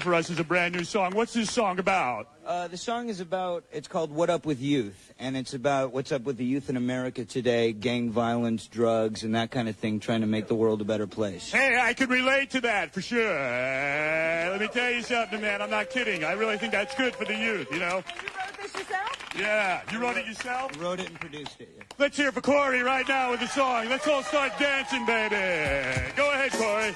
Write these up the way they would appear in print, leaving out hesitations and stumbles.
for us is a brand new song. What's this song about? The song is about, it's called What Up With Youth, and it's about what's up with the youth in America today, gang violence, drugs, and that kind of thing, trying to make the world a better place. Hey, I can relate to that for sure. Let me tell you something, man. I'm not kidding. I really think that's good for the youth, you know? You wrote this yourself? Yeah. You wrote it yourself? Wrote it and produced it, yeah. Let's hear it for Corey right now with the song. Let's all start dancing, baby. Go ahead, Corey.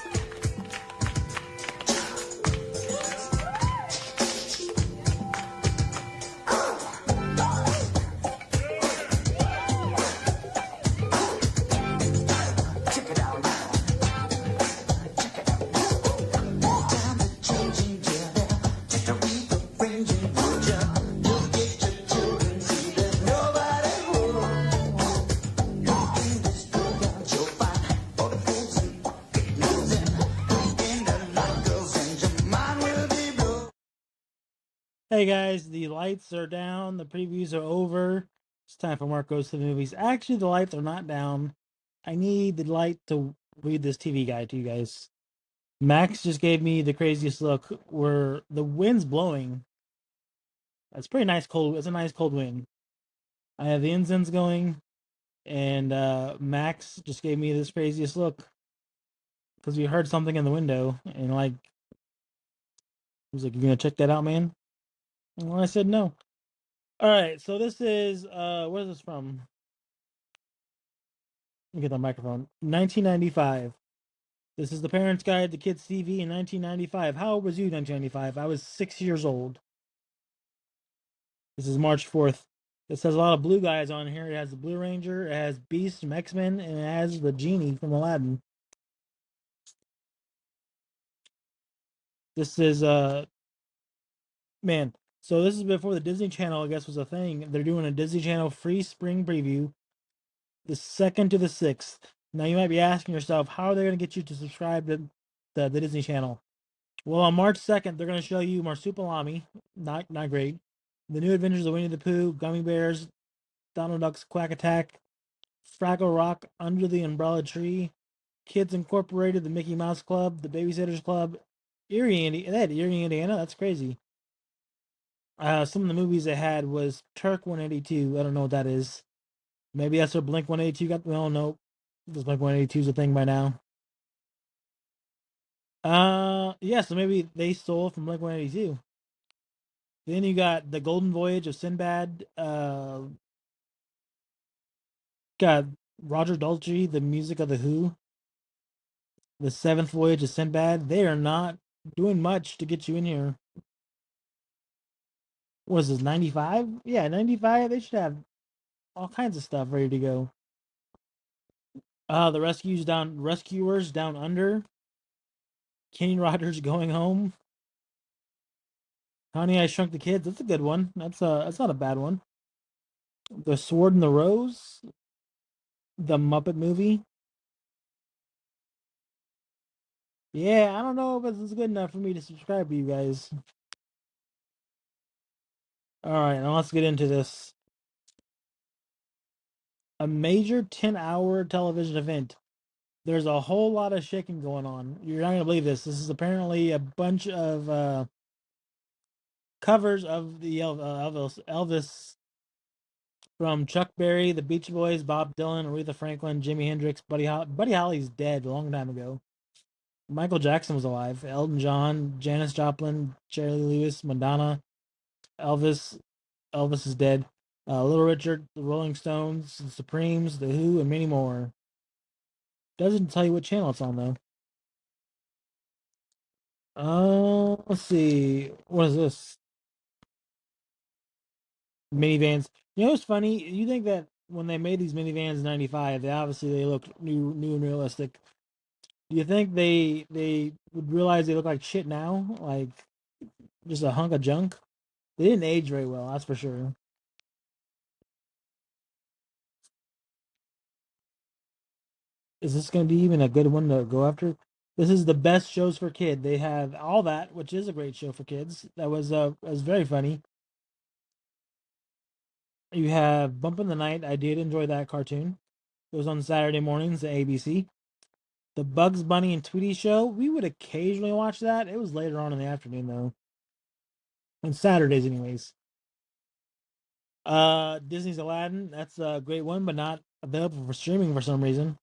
Hey guys, the lights are down, the previews are over. It's time for Mark Goes to the Movies. Actually, the lights are not down. I need the light to read this TV guide to you guys. Max just gave me the craziest look where the wind's blowing. It's pretty nice cold. It's a nice cold wind. I have the ensigns going, and Max just gave me this craziest look because we heard something in the window, and like, he was like, "You gonna check that out, man?" And I said no. All right, so this is where is this from? Let me get the microphone. 1995. This is the Parents' Guide to Kids TV in 1995. How old was you in 1995? I was 6 years old. This is March 4th. It says a lot of blue guys on here. It has the Blue Ranger, it has Beast from X-Men, and it has the Genie from Aladdin. This is man. So this is before the Disney Channel, I guess, was a thing. They're doing a Disney Channel free spring preview, the 2nd to the 6th. Now you might be asking yourself, how are they going to get you to subscribe to the Disney Channel? Well, on March 2nd, they're going to show you Marsupilami, not great. The New Adventures of Winnie the Pooh, Gummy Bears, Donald Duck's Quack Attack, Fraggle Rock, Under the Umbrella Tree, Kids Incorporated, the Mickey Mouse Club, the Babysitters Club, Erie, Indiana. That's crazy. Some of the movies they had was Turk 182. I don't know what that is. Maybe that's where Blink 182 got. Well, no, this Blink 182 is a thing by now. Yeah, so maybe they stole from Blink 182. Then you got The Golden Voyage of Sinbad. Got Roger Daltrey, The Music of the Who. The Seventh Voyage of Sinbad. They are not doing much to get you in here. What is this, 95? Yeah, 95. They should have all kinds of stuff ready to go. The Rescuers Down Under. Kenny Rogers Going Home. Honey, I Shrunk the Kids. That's a good one. That's not a bad one. The Sword and the Rose. The Muppet Movie. Yeah, I don't know if this is good enough for me to subscribe to you guys. All right, now let's get into this. A major 10-hour television event. There's a whole lot of shaking going on. You're not going to believe this. This is apparently a bunch of covers of the Elvis from Chuck Berry, the Beach Boys, Bob Dylan, Aretha Franklin, Jimi Hendrix, Buddy Holly's dead a long time ago. Michael Jackson was alive. Elton John, Janis Joplin, Jerry Lee Lewis, Madonna, Elvis. Elvis is dead. Little Richard, the Rolling Stones, the Supremes, the Who, and many more. Doesn't tell you what channel it's on though. Let's see. What is this? Minivans. You know what's funny? You think that when they made these minivans in '95, they looked new and realistic. Do you think they would realize they look like shit now? Like just a hunk of junk? They didn't age very well, that's for sure. Is this going to be even a good one to go after? This is the best shows for kid. They have All That, which is a great show for kids. That was very funny. You have Bump in the Night. I did enjoy that cartoon. It was on Saturday mornings at ABC. The Bugs Bunny and Tweety show, we would occasionally watch that. It was later on in the afternoon though. On Saturdays anyways. Disney's Aladdin, that's a great one, but not available for streaming for some reason.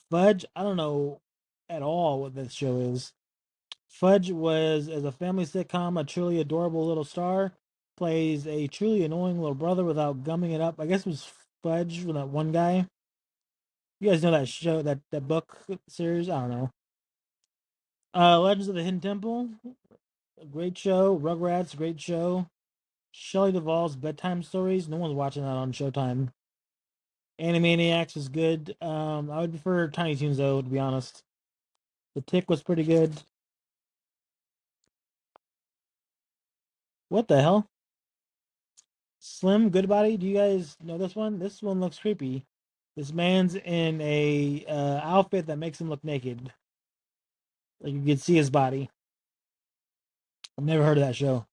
Fudge, I don't know at all what this show is. Fudge was as a family sitcom, a truly adorable little star, plays a truly annoying little brother without gumming it up. I guess it was Fudge with that one guy. You guys know that show, that book series? I don't know. Legends of the Hidden Temple, a great show. Rugrats, great show. Shelley Duvall's Bedtime Stories. No one's watching that on Showtime. Animaniacs was good. I would prefer Tiny Toons though, to be honest. The Tick was pretty good. What the hell? Slim Goodbody. Do you guys know this one? This one looks creepy. This man's in a outfit that makes him look naked. Like you can see his body. I've never heard of that show.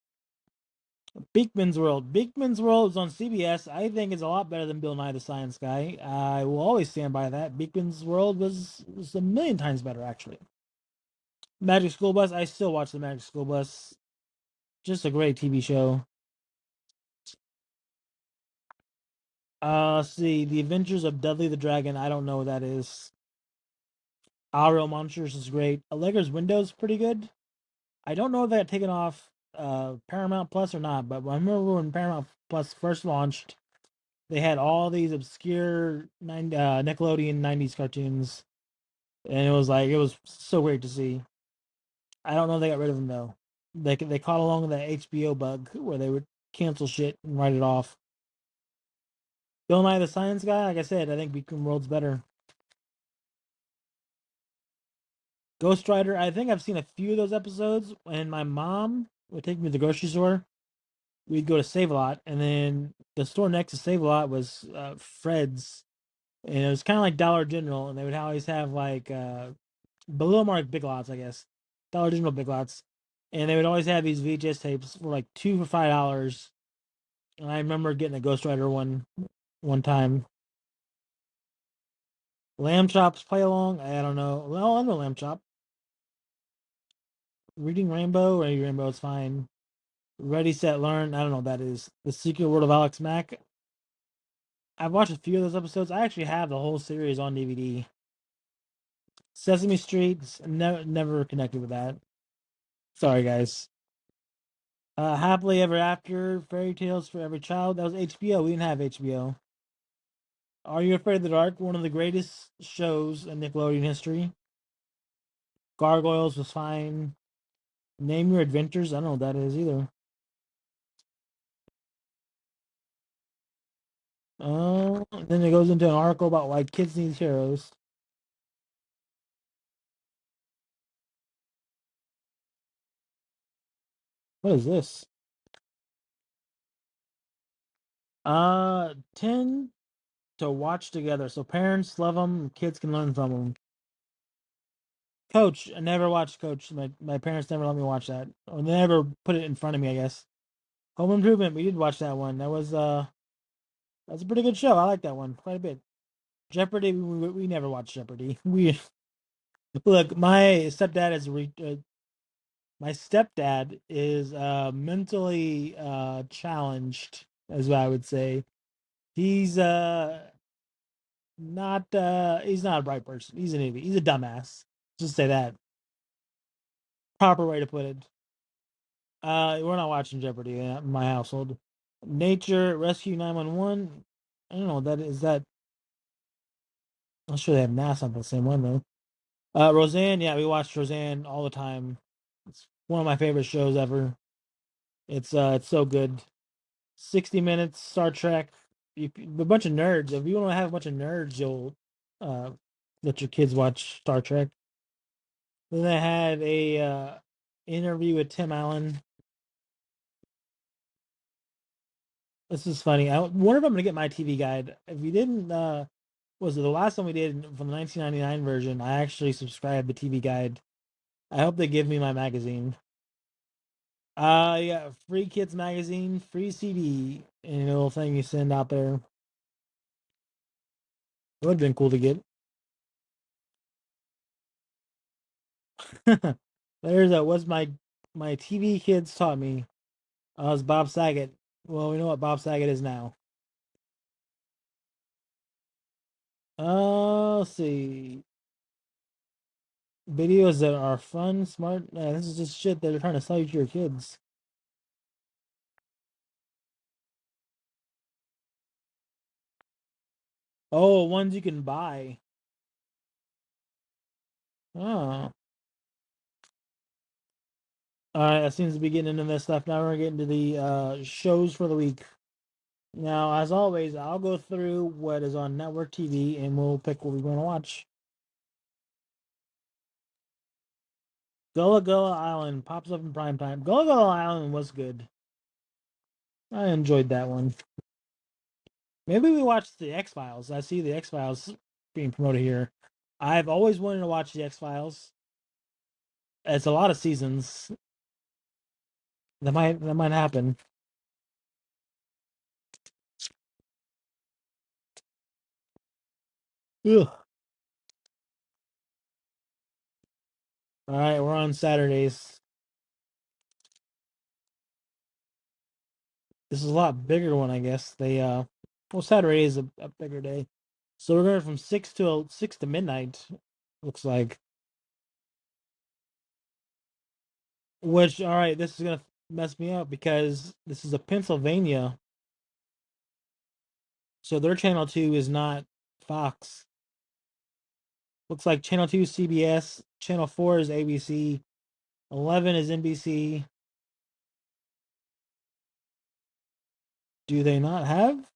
Beakman's World. Beakman's World is on CBS. I think it's a lot better than Bill Nye the Science Guy. I will always stand by that. Beakman's World was a million times better, actually. Magic School Bus. I still watch the Magic School Bus. Just a great TV show. Let's see. The Adventures of Dudley the Dragon. I don't know what that is. Our Real Monsters is great. Allegra's Windows pretty good. I don't know if that got taken off Paramount Plus or not, but I remember when Paramount Plus first launched, they had all these obscure Nickelodeon '90s cartoons, and it was so great to see. I don't know if they got rid of them though. They caught along with that HBO bug where they would cancel shit and write it off. Bill Nye the Science Guy, like I said, I think Become World's better. Ghost Rider, I think I've seen a few of those episodes, and my mom would take me to the grocery store. We'd go to Save a Lot, and then the store next to Save a Lot was Fred's, and it was kind of like Dollar General, and they would always have like below mark Big Lots, I guess, Dollar General Big Lots, and they would always have these VHS tapes for like $2 for $5. And I remember getting a Ghost Rider one time. Lamb Chops play along. I don't know. Well, I know Lamb Chop. Reading Rainbow is fine. Ready Set Learn. I don't know what that is. The Secret World of Alex Mack. I've watched a few of those episodes. I actually have the whole series on DVD. Sesame Street. Never connected with that. Sorry, guys. Happily Ever After. Fairy Tales for Every Child. That was HBO. We didn't have HBO. Are You Afraid of the Dark? One of the greatest shows in Nickelodeon history. Gargoyles was fine. Name Your Adventures. I don't know what that is either. Then it goes into an article about why kids need heroes. What is this? 10 to watch together. So parents love them, kids can learn from them. Coach, I never watched Coach. My parents never let me watch that, or they never put it in front of me. I guess. Home Improvement, we did watch that one. That's a pretty good show. I like that one quite a bit. Jeopardy, we never watched Jeopardy. We look. My stepdad is mentally challenged, as what I would say. He's not he's not a bright person. He's an idiot. He's a dumbass. Just say that. Proper way to put it. We're not watching Jeopardy in my household. Nature Rescue 911. I don't know what that is. That I'm sure they have NASA on the same one though. Roseanne, yeah, we watched Roseanne all the time. It's one of my favorite shows ever. It's so good. 60 Minutes, Star Trek. A bunch of nerds. If you want to have a bunch of nerds, you'll uh, let your kids watch Star Trek. Then I had a interview with Tim Allen. This is funny. I wonder if I'm gonna get my TV guide. If you didn't, was it the last one we did from the 1999 version? I actually subscribed the TV guide. I hope they give me my magazine. Yeah, free kids magazine, free CD, and a little thing you send out there. It would have been cool to get. There's a what's my TV kids taught me. Was Bob Saget. Well, we know what Bob Saget is now. Let's see. Videos that are fun, smart. This is just shit that they're trying to sell you to your kids. Oh, ones you can buy. Oh. Alright, that seems to be getting into this stuff. Now we're getting to the shows for the week. Now, as always, I'll go through what is on network TV and we'll pick what we want to watch. Gullah Gullah Island pops up in prime time. Gullah Gullah Island was good. I enjoyed that one. Maybe we watched the X Files. I see the X Files being promoted here. I've always wanted to watch the X Files. It's a lot of seasons. That might happen. Ugh. All right, we're on Saturdays. This is a lot bigger one, I guess. Well, Saturday is a bigger day, so we're going from 6 to midnight. Looks like. Which, all right, this is gonna mess me up because this is a Pennsylvania, so their channel 2 is not Fox. Looks like channel 2 is CBS, channel 4 is ABC, 11 is NBC. Do they not have?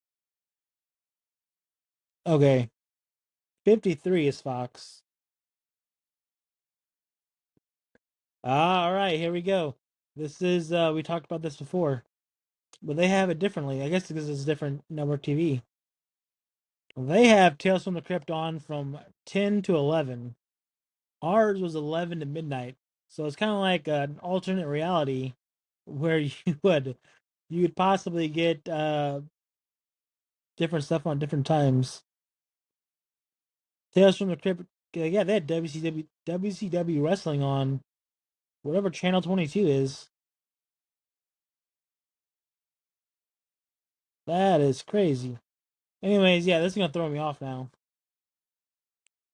Okay, 53 is Fox. All right, here we go. This is we talked about this before, but they have it differently. I guess because it's different network TV. They have Tales from the Crypt on from 10 to 11. Ours was 11 to midnight. So it's kind of like an alternate reality where you would possibly get different stuff on different times. Tales from the Crypt, yeah, they had WCW wrestling on whatever channel 22 is. That is crazy. Anyways, yeah, this is gonna throw me off now.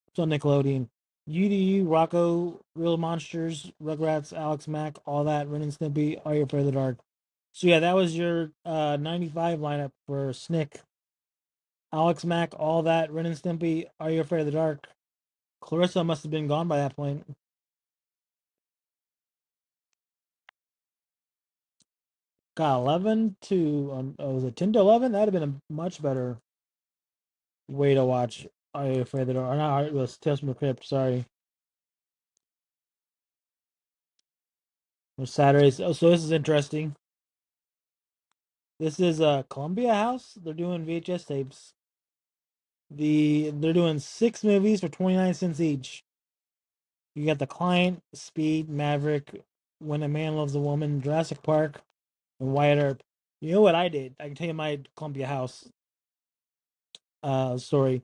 It's on Nickelodeon. UDU, Rocco, Real Monsters, Rugrats, Alex Mack, all that, Ren and Snippy, Are You Afraid of the Dark? So yeah, that was your 95 lineup for Snick. Alex Mack, all that, Ren and Stimpy, Are You Afraid of the Dark? Clarissa must have been gone by that point. Got 11 to, was it 10 to 11? That would have been a much better way to watch Are You Afraid of the Dark? Or not, it was Tales from the Crypt, sorry. It was Saturdays. Oh, so this is interesting. This is a Columbia House. They're doing VHS tapes. They're doing 6 movies for 29 cents each. You got The Client, Speed, Maverick, When a Man Loves a Woman, Jurassic Park, and Wyatt Earp. You know what I did? I can tell you my Columbia House story.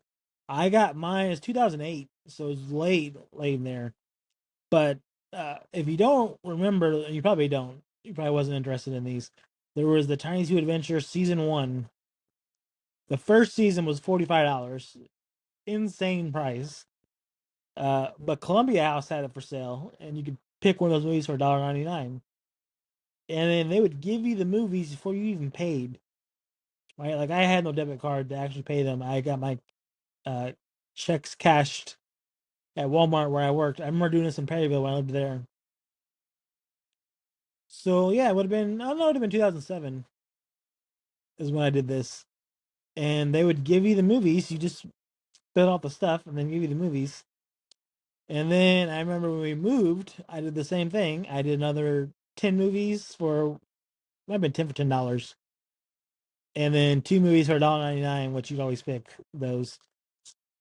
I got mine. It's 2008, so it's late in there. But if you don't remember, you probably don't. You probably wasn't interested in these. There was the Tiny Two Adventure season 1. The first season was $45, insane price. But Columbia House had it for sale, and you could pick one of those movies for $1.99. And then they would give you the movies before you even paid. Right? Like I had no debit card to actually pay them. I got my uh, checks cashed at Walmart where I worked. I remember doing this in Perryville when I lived there. So yeah, it would have been, I don't know, it would have been 2007 is when I did this. And they would give you the movies. You just fill out the stuff and then give you the movies. And then I remember when we moved, I did the same thing. I did another 10 movies for, might have been 10 for $10. And then 2 movies for $1.99, which you'd always pick those.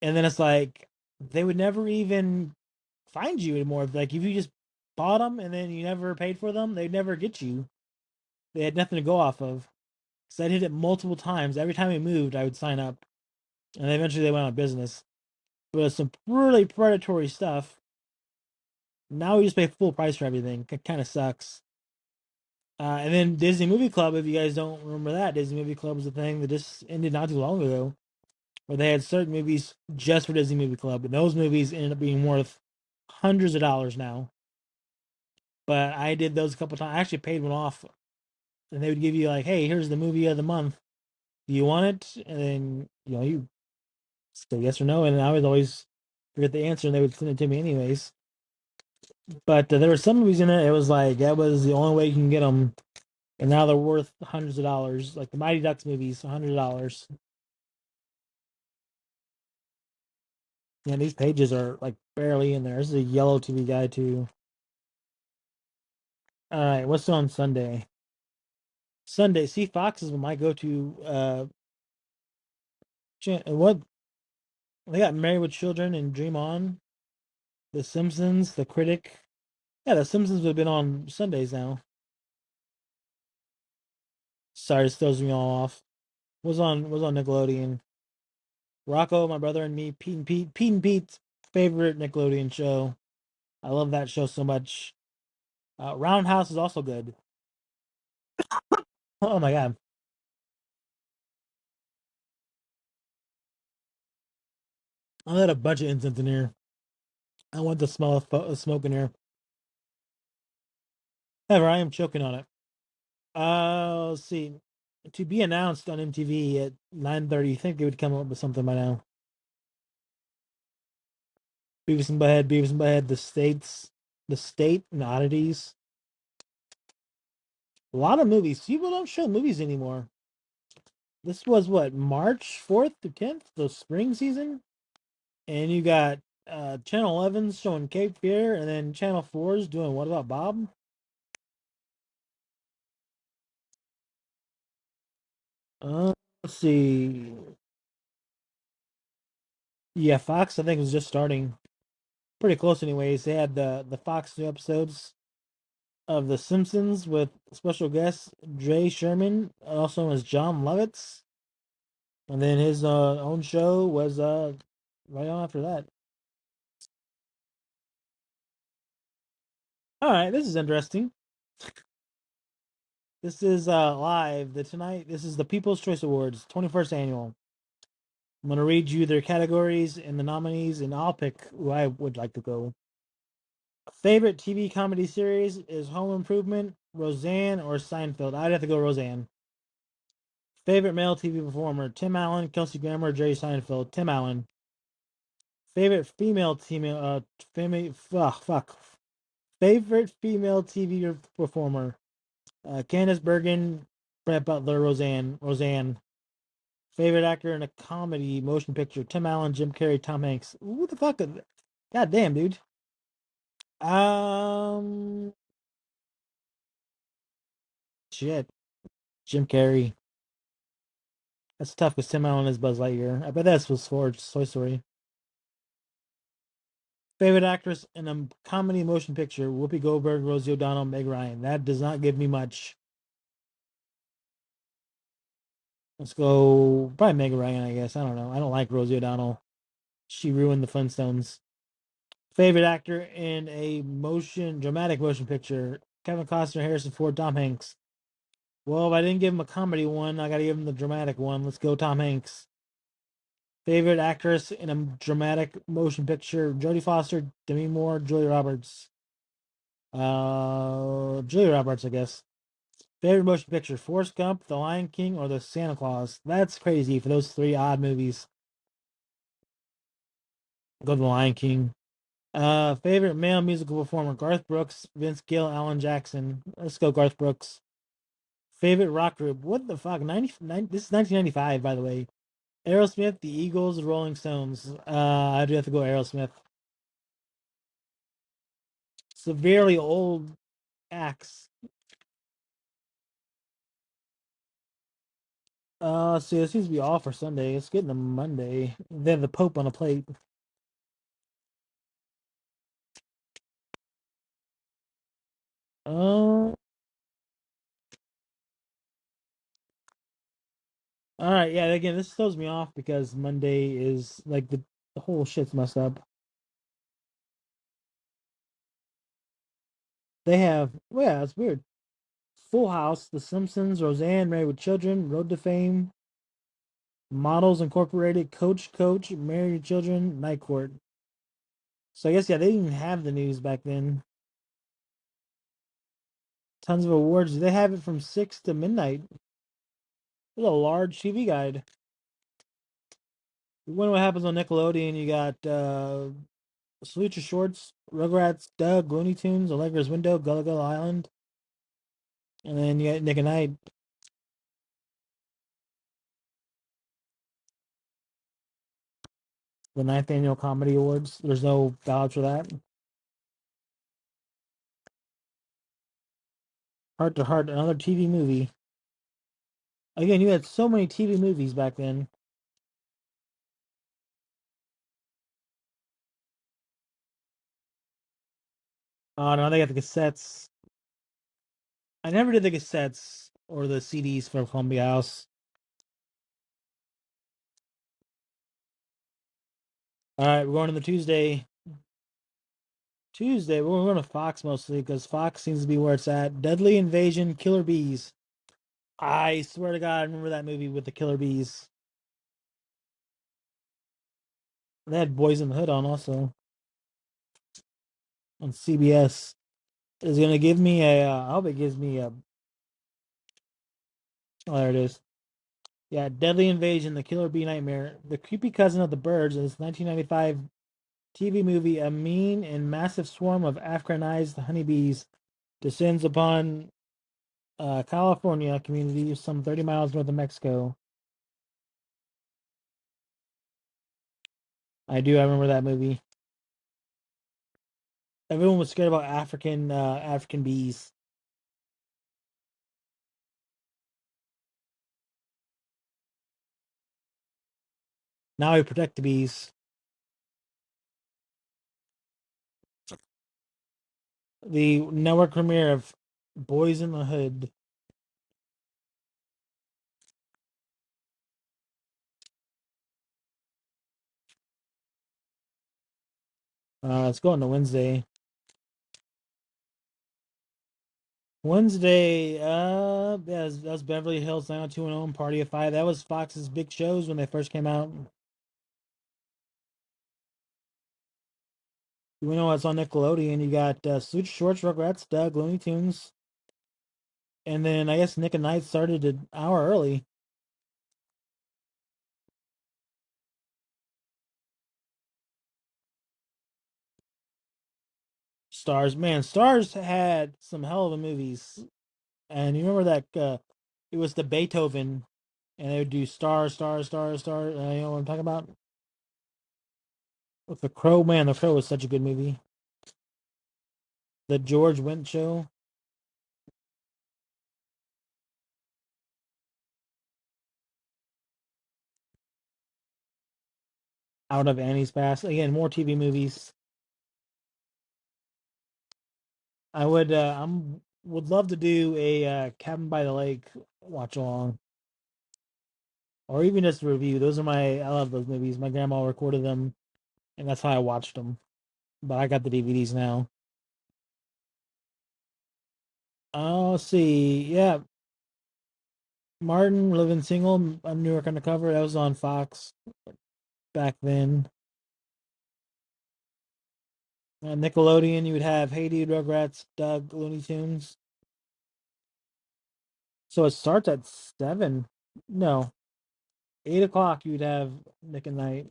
And then it's like, they would never even find you anymore. Like, if you just bought them and then you never paid for them, they'd never get you. They had nothing to go off of. So I did it multiple times. Every time we moved, I would sign up. And eventually they went out of business. But it was some really predatory stuff. Now we just pay full price for everything. It kind of sucks. And then Disney Movie Club, if you guys don't remember that, Disney Movie Club was a thing that just ended not too long ago, where they had certain movies just for Disney Movie Club, and those movies ended up being worth hundreds of dollars now. But I did those a couple times. I actually paid one off, and they would give you like, "Hey, here's the movie of the month. Do you want it?" And then you say yes or no, and I would always forget the answer, and they would send it to me anyways. But there were some movies in it. It was like that was the only way you can get them, and now they're worth hundreds of dollars. Like the Mighty Ducks movies, $100. Yeah, these pages are like barely in there. This is a yellow TV guy too. All right, what's on Sunday? Sunday, see, Fox is my go-to. What they got? Married with Children and Dream On, The Simpsons, The Critic. Yeah, The Simpsons would have been on Sundays now. Sorry, this throws me all off. Was on Nickelodeon. Rocco, My Brother and Me, Pete and Pete's favorite Nickelodeon show. I love that show so much. Roundhouse is also good. Oh my god, I had a bunch of incense in here. I want the smell of smoke in here. However, I am choking on it. Let's see. To be announced on MTV at 9:30. You think they would come up with something by now? Beavis and Butthead, the state and oddities. A lot of movies. People don't show movies anymore. This was what, March 4th to 10th, the spring season, and you got Channel 11's showing Cape Fear, and then Channel 4's doing What About Bob? Let's see. Yeah, Fox I think was just starting. Pretty close, anyways. They had the Fox new episodes of The Simpsons with special guest Jay Sherman, also known as John Lovitz, and then his own show was right on after that. All right, this is interesting. This is live. This is the People's Choice Awards, 21st annual. I'm gonna read you their categories and the nominees, and I'll pick who I would like to go. Favorite TV comedy series is Home Improvement, Roseanne, or Seinfeld. I'd have to go Roseanne. Favorite male TV performer: Tim Allen, Kelsey Grammer, Jerry Seinfeld. Tim Allen. Favorite female team fuck. Favorite female TV performer: Candice Bergen, Brett Butler, Roseanne. Roseanne. Favorite actor in a comedy motion picture: Tim Allen, Jim Carrey, Tom Hanks. What the fuck? God damn, dude. Um, shit. Jim Carrey. That's tough because Tim Allen is Buzz Lightyear. I bet that's was for Toy Story. Favorite actress in a comedy motion picture: Whoopi Goldberg, Rosie O'Donnell, Meg Ryan. That does not give me much. Let's go probably Meg Ryan, I guess. I don't know. I don't like Rosie O'Donnell. She ruined the Flintstones. Favorite actor in a dramatic motion picture: Kevin Costner, Harrison Ford, Tom Hanks. Well, if I didn't give him a comedy one, I got to give him the dramatic one. Let's go Tom Hanks. Favorite actress in a dramatic motion picture: Jodie Foster, Demi Moore, Julia Roberts. Julia Roberts, I guess. Favorite motion picture: Forrest Gump, The Lion King, or The Santa Claus. That's crazy for those three odd movies. Go to The Lion King. Favorite male musical performer: Garth Brooks, Vince Gill, Alan Jackson. Let's go Garth Brooks. Favorite rock group: what the fuck? This is 1995, by the way. Aerosmith, The Eagles, Rolling Stones. I do have to go Aerosmith. Severely old acts. See, it seems to be off for Sunday. It's getting to Monday. They have the Pope on a plate. Uh, all right, yeah. Again, this throws me off because Monday is like the whole shit's messed up. They have, well, yeah, it's weird. Full House, The Simpsons, Roseanne, Married with Children, Road to Fame, Models Incorporated, Coach, Married with Children, Night Court. So I guess yeah, they didn't even have the news back then. Tons of awards. They have it from 6 to midnight. It's a large TV guide. You wonder what happens on Nickelodeon. You got Salute Your Shorts, Rugrats, Doug, Looney Tunes, Allegra's Window, Gullah Gullah Island, and then you got Nick and Knight. The ninth annual Comedy Awards. There's no ballot for that. Heart to Heart, another TV movie. Again, you had so many TV movies back then. Oh no, they got the cassettes. I never did the cassettes or the CDs for Columbia House. All right, we're going to the Tuesday. We're going to Fox mostly because Fox seems to be where it's at. Deadly Invasion, Killer Bees. I swear to God, I remember that movie with the Killer Bees. They had Boys in the Hood on also on CBS. Is going to give me a. I hope it gives me a. Oh, there it is. Yeah, Deadly Invasion, The Killer Bee Nightmare, the creepy cousin of the birds. This 1995 TV movie. A mean and massive swarm of Africanized honeybees descends upon California community some 30 miles north of Mexico. I do. I remember that movie. Everyone was scared about African bees. Now we protect the bees. The network premiere of Boys in the Hood. Let's go on to Wednesday. Wednesday, yeah, that's Beverly Hills 90210 and Party of Five. That was Fox's big shows when they first came out. You know what's on Nickelodeon? You got Suit Shorts, Rugrats, Doug, Looney Tunes, and then I guess Nick and Night started an hour early. Stars, man, Stars had some hell of a movies. And you remember that it was the Beethoven, and they would do star, star, star, star. You know what I'm talking about? With the Crow, man, the Crow was such a good movie. The George Wendt Show, Out of Annie's Past. Again, more TV movies. I would love to do a Cabin by the Lake watch along, or even just a review. I love those movies. My grandma recorded them, and that's how I watched them. But I got the DVDs now. Oh, see, yeah, Martin Living Single, New York Undercover. That was on Fox back then. Nickelodeon, you would have Hey Dude, Rugrats, Doug, Looney Tunes. So it starts at 7. No, 8 o'clock. You'd have Nick and Night.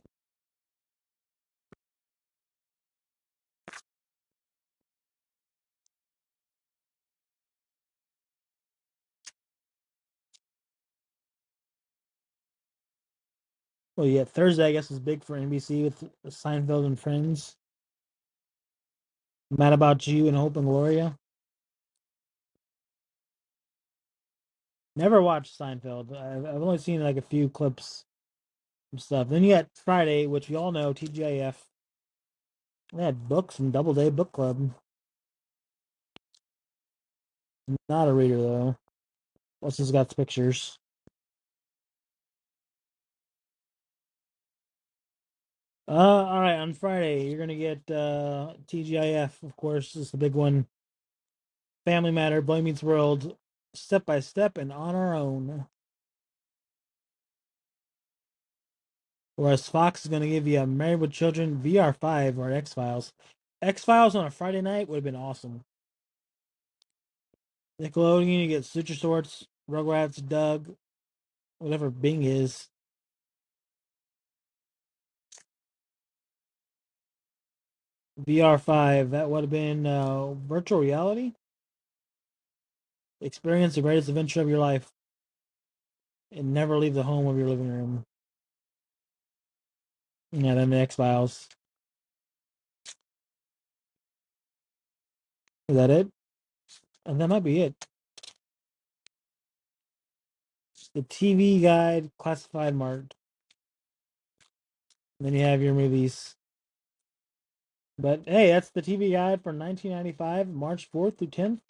Well, yeah, Thursday I guess is big for NBC with Seinfeld and Friends. Mad About You and Hope and Gloria. Never watched Seinfeld. I've only seen like a few clips and stuff. Then you got Friday, which we all know, TGIF. They had books and Doubleday Book Club. Not a reader though. What's just got pictures. All right. On Friday, you're gonna get TGIF, of course, is the big one. Family Matter, Boy Meets World, Step by Step, and On Our Own. Whereas Fox is going to give you a Married with Children, VR5, or X-Files. X-Files on a Friday night would have been awesome. Nickelodeon, you get Suture Sorts, Rugrats, Doug, whatever Bing is. VR5, that would have been virtual reality. Experience the greatest adventure of your life and never leave the home of your living room. Yeah, then the X-Files. Is that it? And that might be it. The TV guide, classified marked. And then you have your movies. But hey, that's the TV guide for 1995, March 4th through 10th.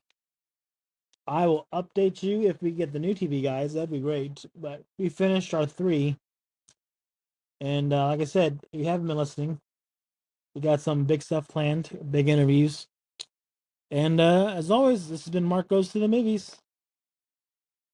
I will update you if we get the new TV guides. That'd be great. But we finished our 3. And like I said, if you haven't been listening, we got some big stuff planned, big interviews. And as always, this has been Mark Goes to the Movies.